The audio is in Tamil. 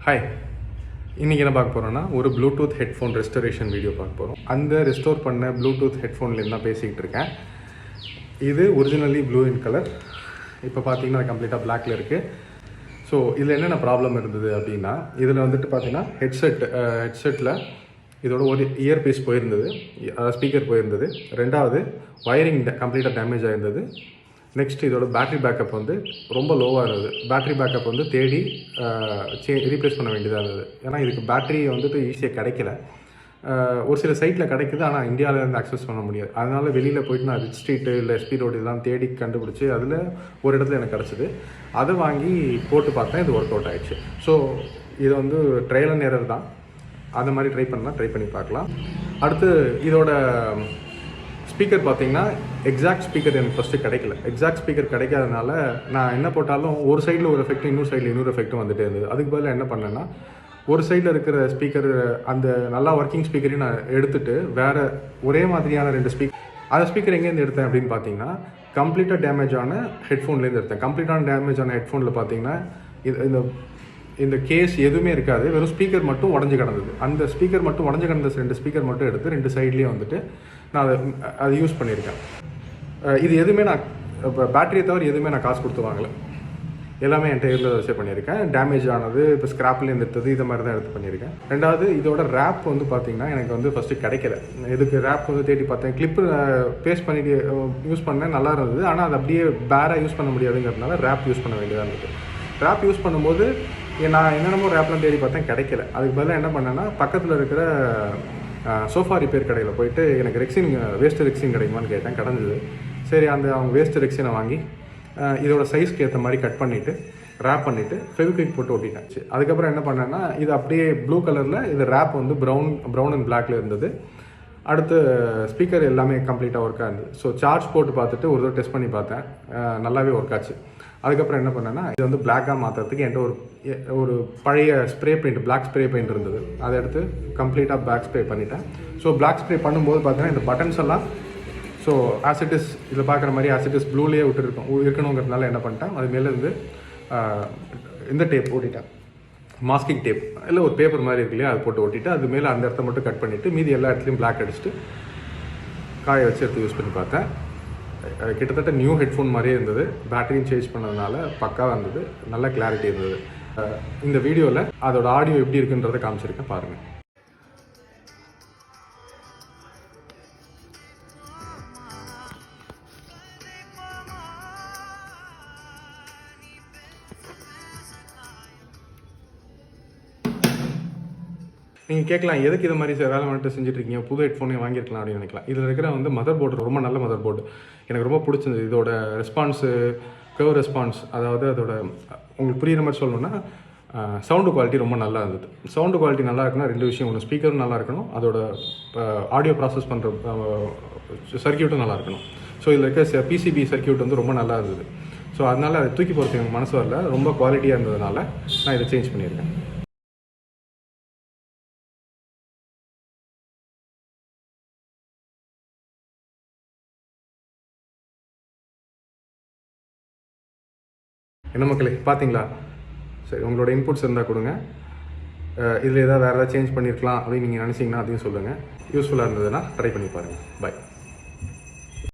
ஹாய், இன்றைக்கி என்ன பார்க்க போகிறோன்னா ஒரு ப்ளூடூத் ஹெட்ஃபோன் ரெஸ்டரேஷன் வீடியோ பார்க்க போகிறோம். அந்த ரெஸ்டோர் பண்ண ப்ளூடூத் ஹெட்ஃபோன்லேருந்து தான் பேசிக்கிட்டு இருக்கேன். இது ஒரிஜினலி ப்ளூ இன் கலர். இப்போ பார்த்தீங்கன்னா அது கம்ப்ளீட்டாக பிளாக்ல இருக்குது. ஸோ இதில் என்னென்ன ப்ராப்ளம் இருந்தது அப்படின்னா, இதில் வந்துட்டு பார்த்தீங்கன்னா ஹெட்செட்டில் இதோட ஒரு இயர் பீஸ் போயிருந்தது, ஸ்பீக்கர் போயிருந்தது. ரெண்டாவது வயரிங் கம்ப்ளீட்டாக டேமேஜ் ஆகிருந்தது. நெக்ஸ்ட் இதோட பேட்ரி பேக்கப் வந்து ரொம்ப லோவாக இருந்தது. பேட்ரி பேக்கப் வந்து தேடி ரீப்ளேஸ் பண்ண வேண்டியதாக இருந்தது. ஏன்னா இதுக்கு பேட்ரி வந்துட்டு ஈஸியாக கிடைக்கல. ஒரு சில சைட்டில் கிடைக்குது, ஆனால் இந்தியாவிலேருந்து அக்சஸ் பண்ண முடியாது. அதனால் வெளியில் போயிட்டு நான் ரிச் ஸ்ட்ரீட்டு இல்லை எஸ்பி ரோடு இதெல்லாம் தேடி கண்டுபிடிச்சி அதில் ஒரு இடத்துல எனக்கு கிடச்சிது. அதை வாங்கி போட்டு பார்த்தேன், இது ஒர்க் அவுட் ஆகிடுச்சு. ஸோ இது வந்து ட்ரையல் அண்ட் எரர் தான். அந்த மாதிரி ட்ரை பண்ணி பார்க்கலாம். அடுத்து இதோட ஸ்பீக்கர் பார்த்தீங்கன்னா எக்ஸாக்ட் ஸ்பீக்கர் எனக்கு ஃபஸ்ட்டு கிடைக்கல. எக்ஸாக்ட் ஸ்பீக்கர் கிடைக்காதனால நான் என்ன போட்டாலும் ஒரு சைடில் ஒரு எஃபெக்ட், இன்னொரு சைடில் இன்னொரு எஃபெக்ட்டும் வந்துட்டே இருந்தது. அதுக்கு பதிலாக என்ன பண்ணேன்னா, ஒரு சைடில் இருக்கிற ஸ்பீக்கர் அந்த நல்லா ஒர்க்கிங் ஸ்பீக்கரையும் நான் எடுத்துகிட்டு வேறு ஒரே மாதிரியான 2 ஸ்பீக்கர், அந்த ஸ்பீக்கர் எங்கேருந்து எடுத்தேன் அப்படின்னு பார்த்தீங்கன்னா, கம்ப்ளீட்டாக டேமேஜ் ஆன ஹெட்ஃபோன்லேருந்து எடுத்தேன். கம்ப்ளீட்டான டேமேஜ் ஆன ஹெட்ஃபோனில் பார்த்தீங்கன்னா இந்த கேஸ் எதுவுமே இருக்காது, வெறும் ஸ்பீக்கர் மட்டும் உடஞ்சி கிடந்தது. அந்த ஸ்பீக்கர் மட்டும் உடஞ்சி கிடந்த 2 ஸ்பீக்கர் மட்டும் எடுத்து 2 சைட்லேயும் வந்துட்டு நான் அதை யூஸ் பண்ணியிருக்கேன். இது எதுவுமே நான் இப்போ பேட்டரியை தவிர எதுவுமே நான் காசு கொடுத்து வாங்கலை. எல்லாமே என் டேபிளில் வச்சே பண்ணியிருக்கேன். டேமேஜ் ஆனது இப்போ ஸ்க்ராப்லேருந்து எடுத்தது இதை மாதிரி தான் எடுத்து பண்ணியிருக்கேன். ரெண்டாவது இதோட ரேப் வந்து பார்த்திங்கன்னா எனக்கு வந்து ஃபஸ்ட்டு கிடைக்கல. இதுக்கு ரேப் வந்து தேடி பார்த்தேன், கிளிப்பு பேஸ்ட் பண்ணிட்டு யூஸ் பண்ணேன், நல்லா இருந்தது. ஆனால் அது அப்படியே பேராக யூஸ் பண்ண முடியாதுங்கிறதுனால ரேப் யூஸ் பண்ண வேண்டியதாக இருந்தது. ரேப் யூஸ் பண்ணும்போது நான் என்னென்னமோ ரேப்லாம் தேடி பார்த்தேன், கிடைக்கல. அதுக்கு பதிலாக என்ன பண்ணேன்னா, பக்கத்தில் இருக்கிற சோஃபா ரிப்பேர் கடையில் போயிட்டு எனக்கு வேஸ்ட் ரெக்ஸின் கிடைக்குமான்னு கேட்டேன், கிடந்தது. சரி, அவங்க வேஸ்ட் ரெக்ஸினை வாங்கி இதோட சைஸ்க்கு ஏற்ற மாதிரி கட் பண்ணிவிட்டு ரேப் பண்ணிவிட்டு ஃபெவிக்விக் போட்டு ஒட்டிட்டாச்சு. அதுக்கப்புறம் என்ன பண்ணேன்னா, இது அப்படியே ப்ளூ கலரில், இது ரேப் வந்து ப்ரௌன் அண்ட் பிளாக்ல இருந்தது. அடுத்து ஸ்பீக்கர் எல்லாமே கம்ப்ளீட்டாக ஒர்க்காக இருந்தது. ஸோ சார்ஜ் போட்டு பார்த்துட்டு ஒரு தடவை டெஸ்ட் பண்ணி பார்த்தேன், நல்லாவே ஒர்க் ஆச்சு. அதுக்கப்புறம் என்ன பண்ணேன்னா, இது வந்து பிளாக்காக மாற்றுறதுக்கு என்கிட்ட ஒரு பழைய spray paint, black spray paint இருந்தது. அதை எடுத்து கம்ப்ளீட்டாக பிளாக் ஸ்ப்ரே பண்ணிட்டேன். ஸோ பிளாக் ஸ்ப்ரே பண்ணும்போது பார்த்தீங்கன்னா இந்த பட்டன்ஸ் எல்லாம் ஸோ ஆசிட்டிஸ் இதில் பார்க்குற மாதிரி ஆசிட்டிஸ் ப்ளூலேயே இருக்கணுங்கிறதுனால என்ன பண்ணிட்டேன், அது மேலேருந்து இந்த டேப் ஓட்டிட்டேன், மாஸ்கிங் டேப் இல்லை ஒரு பேப்பர் மாதிரி இருக்கு இல்லையா, அது போட்டு ஓட்டிட்டு அது மேலே அந்த இடத்த மட்டும் கட் பண்ணிவிட்டு மீதி எல்லா இடத்துலையும் பிளாக் அடிச்சுட்டு காய வச்சு எடுத்து யூஸ் பண்ணி பார்த்தேன். கிட்டத்தட்ட நியூ ஹெட்ஃபோன் மாதிரியே இருந்தது. பேட்டரியும் சேஞ்ச் பண்ணதுனால பக்காவாக இருந்தது, நல்ல கிளாரிட்டி இருந்தது. இந்த வீடியோவில் அதோட ஆடியோ எப்படி இருக்குன்றதை காமிச்சிருக்கேன், பாருங்கள். நீங்கள் கேட்கலாம், எதுக்கு இது மாதிரி வேலை மட்டும் செஞ்சுட்ருக்கீங்க, புது ஹெட்ஃபோனே வாங்கியிருக்கலாம் அப்படின்னு நினைக்கலாம். இதில் இருக்கிற வந்து மதர் போர்டு ரொம்ப நல்ல மதர் போர்டு, எனக்கு ரொம்ப பிடிச்சிருந்தது. இதோட ரெஸ்பான்ஸு, கர்வ் ரெஸ்பான்ஸ், அதாவது அதோட உங்களுக்கு புரிகிற மாதிரி சொல்லணுன்னா சவுண்டு குவாலிட்டி ரொம்ப நல்லா இருந்தது. சவுண்டு குவாலிட்டி நல்லா இருக்குன்னா 2 விஷயம், ஒன்று ஸ்பீக்கரும் நல்லா இருக்கணும், அதோட ஆடியோ ப்ராசஸ் பண்ணுற சர்க்கியூட்டும் நல்லா இருக்கணும். ஸோ இதில் இருக்க பிசிபி சர்க்கியூட் வந்து ரொம்ப நல்லா இருந்தது. ஸோ அதனால் அதை தூக்கி போகிறதுக்கு எனக்கு மனசு வரல, ரொம்ப குவாலிட்டியாக இருந்ததுனால நான் இதை சேஞ்ச் பண்ணியிருக்கேன். என்ன மக்களே, பார்த்தீங்களா? சரி, உங்களோட இன்புட்ஸ் இருந்தால் கொடுங்க. இதில் வேறு ஏதாவது சேஞ்ச் பண்ணியிருக்கலாம் அப்படின்னு நீங்கள் நினச்சிங்கன்னா அதையும் சொல்லுங்கள். யூஸ்ஃபுல்லாக இருந்ததுன்னா ட்ரை பண்ணி பாருங்கள். பாய்.